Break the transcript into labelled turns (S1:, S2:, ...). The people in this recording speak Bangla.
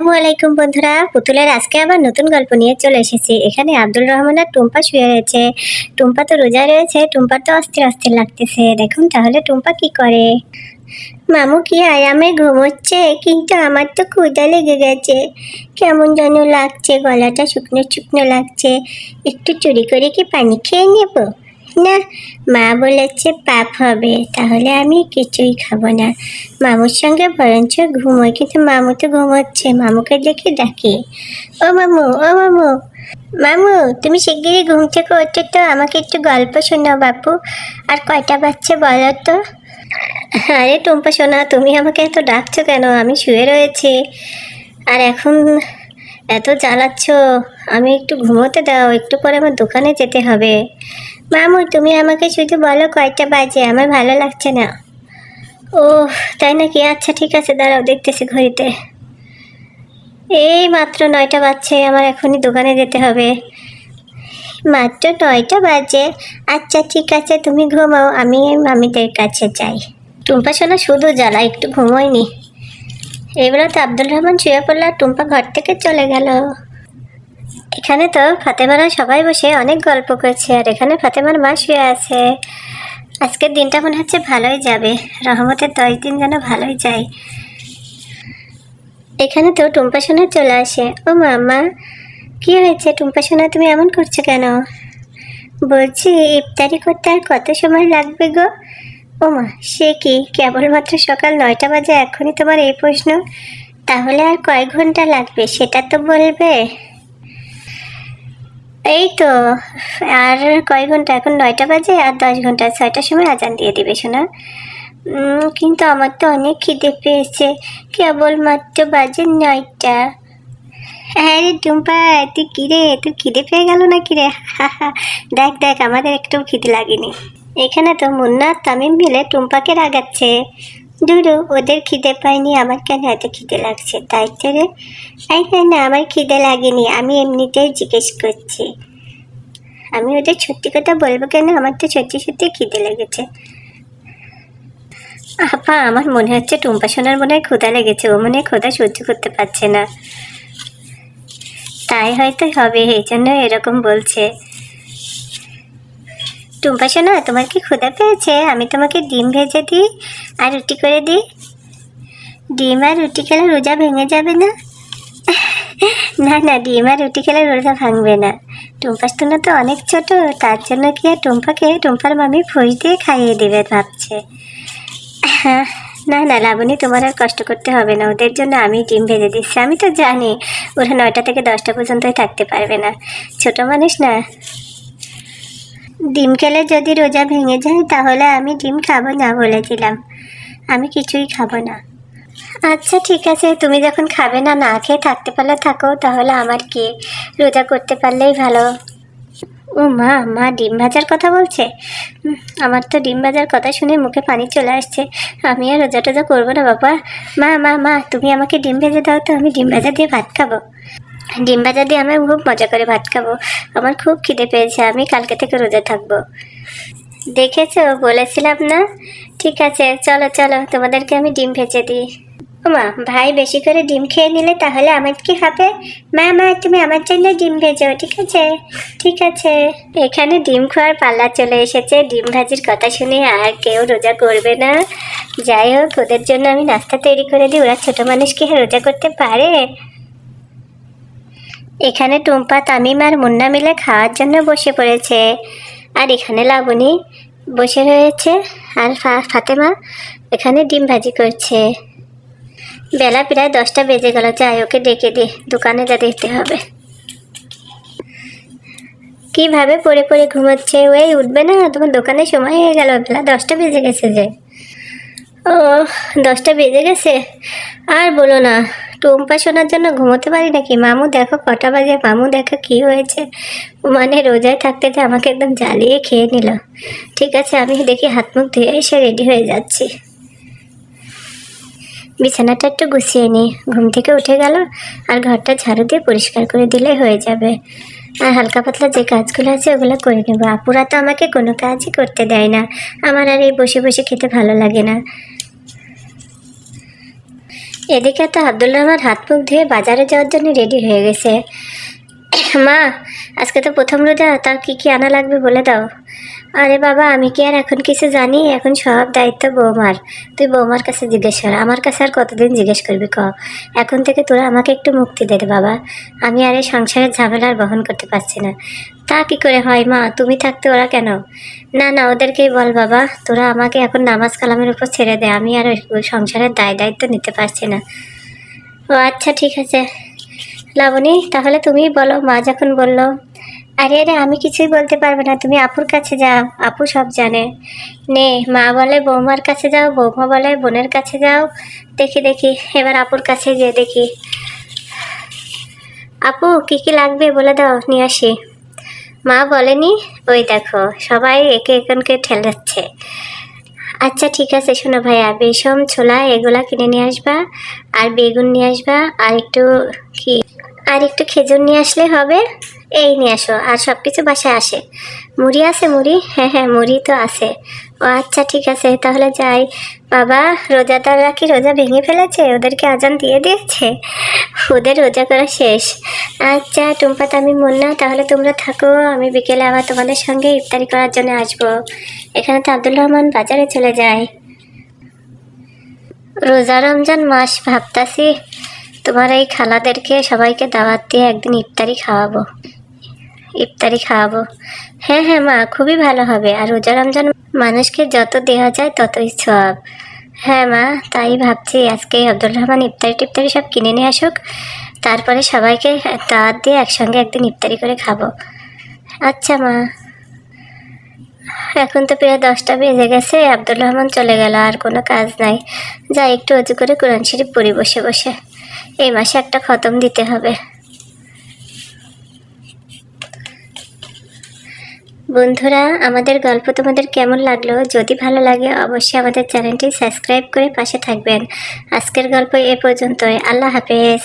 S1: আসসালামাইকুম বন্ধুরা, পুতুলের আজকে আবার নতুন গল্প নিয়ে চলে এসেছি। এখানে আব্দুল রহমান আর টুম্পা শুয়ে রয়েছে। টুম্পা তো রোজা রয়েছে, টুম্পার তো অস্থির অস্থির লাগতেছে। দেখুন তাহলে টুম্পা কি করে। মামু কি আরামে ঘুমোচ্ছে, কিন্তু আমার তো ক্ষুধা লেগে গেছে। কেমন যেন লাগছে, গলাটা শুকনো শুকনো লাগছে। একটু চুরি করে কি পানি খেয়ে নেব? না, মা বলেছে পাপ হবে, তাহলে আমি কিছুই খাবো না। মামুর সঙ্গে বরঞ্চ ঘুমোই, কিন্তু মামু তো ঘুমোচ্ছে। মামুকে দেখে ডাকি, ও মামু, ও মামু। মামু, তুমি শিগগিরই ঘুম থেকে ওঠো তো, আমাকে একটু গল্প শোনাও বাপু। আর কয়টা বাচ্চা বলো তো। আরে টুম্পা সোনা, তুমি আমাকে এত ডাকছো কেন? আমি শুয়ে রয়েছি। আর এখন এত জ্বালাচ্ছ, আমি একটু ঘুমোতে দাও, একটু পরে আমার দোকানে যেতে হবে। মামু, তুমি আমাকে শুধু বলো কয়টা বাজে, আমার ভালো লাগছে না। ও, তাই নাকি? আচ্ছা ঠিক আছে, দাঁড়াও দেখতেছি ঘড়িতে। এই মাত্র 9টা বাজছে, আমার এখনই দোকানে যেতে হবে। মাত্র 9টা বাজে? আচ্ছা ঠিক আছে, তুমি ঘুমাও, আমি মামিদের কাছে যাই। টুম্পা সোনা শুধু জ্বালা, একটু ঘুমোয়নি। এবারে তো আব্দুল রহমান শুয়ে পড়ল, টুম্পা ঘর থেকে চলে গেল। এখানে তো ফাতেমারা সবাই বসে অনেক গল্প করছে, আর এখানে ফাতেমার মা শুয়ে আছে। আজকের দিনটা মনে হচ্ছে ভালোই যাবে, রহমতের 10 দিন যেন ভালোই যায়। এখানে তো টুম্পা সোনা চলে আসে। ও মামা, কি হয়েছে টুম্পা সোনা, তুমি এমন করছো কেন? বলছি ইফতারি করতে আর কত সময় লাগবে গো? ওমা, সে কি, কেবলমাত্র সকাল 9টা বাজে, এখনই তোমার এই প্রশ্ন? তাহলে আর কয় ঘন্টা লাগবে সেটা তো বলবে। এই তো আর কয় ঘন্টা, এখন 9টা বাজে, আর 10 ঘন্টা, 6টার সময় আজান দিয়ে দিবে শোনা। কিন্তু আমার তো অনেক খিদে পেয়েছে, কেবলমাত্র বাজে 9টা। হ্যাঁ রে টুম্পা, তুই কিরে, তোর খিদে পেয়ে গেল না কিরে? দেখ দেখ, আমাদের একটু খিদে লাগেনি। এখানে তো মুন্না আর তামিম মিলে টুম্পাকে রাগাচ্ছে। দুরু, ওদের খিদে পায়নি, আমার কেন এত খিদে লাগছে? তাই তো রে। এই না না, আমার খিদে লাগেনি, আমি এমনিতেই জিজ্ঞেস করছি। আমি ওদের সত্যি কথা বলবো কেন? আমার তো সত্যি সত্যি খিদে লেগেছে। আপা, আমার মনে হচ্ছে টুম্পা সোনার মনে হয় ক্ষুধা লেগেছে, ও মনে হয় ক্ষুধা সহ্য করতে পারছে না। তাই হয়তো হবে, এই জন্য এরকম বলছে। টুম্পা সোনা, তোমার কি ক্ষুধা পেয়েছে? আমি তোমাকে ডিম ভেজে দিই আর রুটি করে দিই। ডিম আর রুটি খেলে রোজা ভেঙে যাবে না? না না, ডিম আর রুটি খেলে রোজা ভাঙবে না। টুম্পা সোনা তো অনেক ছোট, তার জন্য কি আর টুম্পাকে টুম্পার মামি ফোঁস দিয়ে খাইয়ে দেবে ভাবছে। হ্যাঁ, না না লাবণী, তোমার আর কষ্ট করতে হবে না, ওদের জন্য আমি ডিম ভেজে দিচ্ছি। আমি তো জানি ওরা 9টা থেকে 10টা পর্যন্তই থাকতে পারবে না, ছোট মানুষ না। ডিম খেলে যদি রোজা ভেঙে যায়, তাহলে আমি ডিম খাবো না বলেছিলাম, আমি কিছুই খাবো না। আচ্ছা ঠিক আছে, তুমি যখন খাবে না, না খেয়ে থাকতে পারলে থাকো, তাহলে আমার কি, রোজা করতে পারলেই ভালো। ও মা, মা ডিম ভাজার কথা বলছে। আমার তো ডিম ভাজার কথা শুনে মুখে পানি চলে আসছে। আমি আর রোজা টোজা করবো না বাবা। মা মা মা, তুমি আমাকে ডিম ভেজে দাও তো, আমি ডিম ভাজা দিয়ে ভাত খাবো। ডিম ভাজা দিয়ে আমি খুব মজা করে ভাত খাবো। আমার খুব খিদে পেয়েছে, আমি কালকে থেকে রোজা থাকবো। দেখেছো, বলেছিলাম না। ঠিক আছে, চলো চলো, তোমাদেরকে আমি ডিম ভেজে দিই। ওমা, ভাই বেশি করে ডিম খেয়ে নিলে তাহলে আমার কি হবে? মা মা, তুমি আমার জন্য ডিম ভেজো, ঠিক আছে? ঠিক আছে। এখানে ডিম খাওয়ার পাল্লা চলে এসেছে। ডিম ভাজির কথা শুনে আর কেউ রোজা করবে না। যাই হোক, ওদের জন্য আমি নাস্তা তৈরি করে দিই, ওরা ছোট মানুষ কি রোজা করতে পারে? এখানে টুম্পা, তামিম আর মুন্না মিলে খাওয়ার জন্য বসে পড়েছে। আর এখানে লাবণী বসে রয়েছে, আর ফাতেমা এখানে ডিম ভাজি করছে। বেলা প্রায় 10টা বেজে গেল, যাই ওকে ডেকে দিই, দোকানে যা দেখতে হবে। কিভাবে পড়ে পড়ে ঘুমাচ্ছে, ওই উঠবে না? তোমার দোকানের সময় হয়ে গেল, বেলা 10টা বেজে গেছে যে। ও, 10টা বেজে গেছে, আর বলো না। টুম্পা শোনার জন্য ঘুমোতে পারি নাকি? মামু দেখো কটা বাজে, মামু দেখো কি হয়েছে। মানে রোজায় থাকতে যে আমাকে একদম জ্বালিয়ে খেয়ে নিল। ঠিক আছে, আমি দেখি হাত মুখ ধুয়ে এসে রেডি হয়ে যাচ্ছি। বিছানাটা একটু গুছিয়ে নিই, ঘুম থেকে উঠে গেল, আর ঘরটা ঝাড়ু দিয়ে পরিষ্কার করে দিলে হয়ে যাবে। আর হালকা পাতলা যে কাজগুলো আছে ওগুলো করে নেবো। আপুরা তো আমাকে কোনো কাজই করতে দেয় না, আমার আর এই বসে বসে খেতে ভালো লাগে না। এদিকে তো আব্দুল রহমান হাত মুখ ধুয়ে বাজারে যাওয়ার জন্য রেডি হয়ে গেছে। মা, আজকে তো প্রথম রোজা, তা কি কি আনা লাগবে বলে দাও। আরে বাবা, আমি কি আর এখন কিছু জানি? এখন সব দায়িত্ব বৌমার। তুই বৌমার কাছে জিজ্ঞেস কর, আমার কাছে আর কতদিন জিজ্ঞেস করবি ক। এখন থেকে তোরা আমাকে একটু মুক্তি দে রে বাবা। আমি আর এই সংসারের ঝামেলা আর বহন করতে পারছি না। তা কি করে হয় মা, তুমি থাকতে ওরা কেন? না না, ওদেরকেই বল বাবা, তোরা আমাকে এখন নামাজ কালামের উপর ছেড়ে দে, আমি আর ওই সংসারের দায়িত্ব নিতে পারছি না। ও আচ্ছা, ঠিক আছে লাবণী, তাহলে তুমিই বলো, মা যখন বললো। আরে আরে, আমি কিছুই বলতে পারবো না, তুমি আপুর কাছে যাও, আপু সব জানে। নে, মা বলে বৌমার কাছে যাও, বৌমা বলে বোনের কাছে যাও। দেখি দেখি, এবার আপুর কাছে গিয়ে দেখি। আপু, কি কি লাগবে বলে দাও, নিয়ে আসি। মা বলেনি? ওই দেখো, সবাই একে একজনকে ঠেলাচ্ছে। আচ্ছা ঠিক আছে, শোনো ভাইয়া, বেসম ছোলা এগুলা কিনে নিয়ে আসবা, আর বেগুন নিয়ে আসবা, আর একটু কি আর একটু খেজুর নিয়ে আসলে হবে। এই নিয়ে আসো, আর সব কিছু বাসায় আসে। মুড়ি আছে? মুড়ি, হ্যাঁ হ্যাঁ, মুড়ি তো আছে। ও আচ্ছা ঠিক আছে, তাহলে যাই। বাবা, রোজাদাররা কি রোজা ভেঙে ফেলেছে? ওদেরকে আজান দিয়ে দিয়েছে? ওদের রোজা করা শেষ। আচ্ছা টুম্পা, আমি মুন্না, তাহলে তোমরা থাকো, আমি বিকেলে আবার তোমাদের সঙ্গে ইফতারি করার জন্য আসবো। এখানে তো আব্দুল রহমান বাজারে চলে যায়। রোজা রমজান মাস, ভাবতাছি তোমার এই খালাদেরকে সবাইকে দাওয়াত দিয়ে একদিন ইফতারি খাওয়াবো। হ্যাঁ হ্যাঁ মা, খুবই ভালো হবে। আর রোজা রমজান মানুষকে যত দেওয়া যায় ততই সওয়াব। হ্যাঁ মা, তাই ভাবছি আজকে আব্দুল রহমান ইফতারি টিফতারি সব কিনে নিয়ে আসুক, তারপরে সবাইকে দাওয়াত দিয়ে একসঙ্গে একদিন ইফতারি করে খাবো। আচ্ছা মা। এখন তো প্রায় 10টা বেজে গেছে, আব্দুল রহমান চলে গেল, আর কোনো কাজ নাই। যাই একটু অজু করে কোরআন শরীফ পড়ি বসে বসে। এই মাসে একটা খতম দিতে হবে। বন্ধুরা, আমাদের গল্প তোমাদের কেমন লাগলো? যদি ভালো লাগে অবশ্যই আমাদের চ্যানেলটি সাবস্ক্রাইব করে পাশে থাকবেন। আজকের গল্প এ পর্যন্তই। আল্লাহ হাফেজ।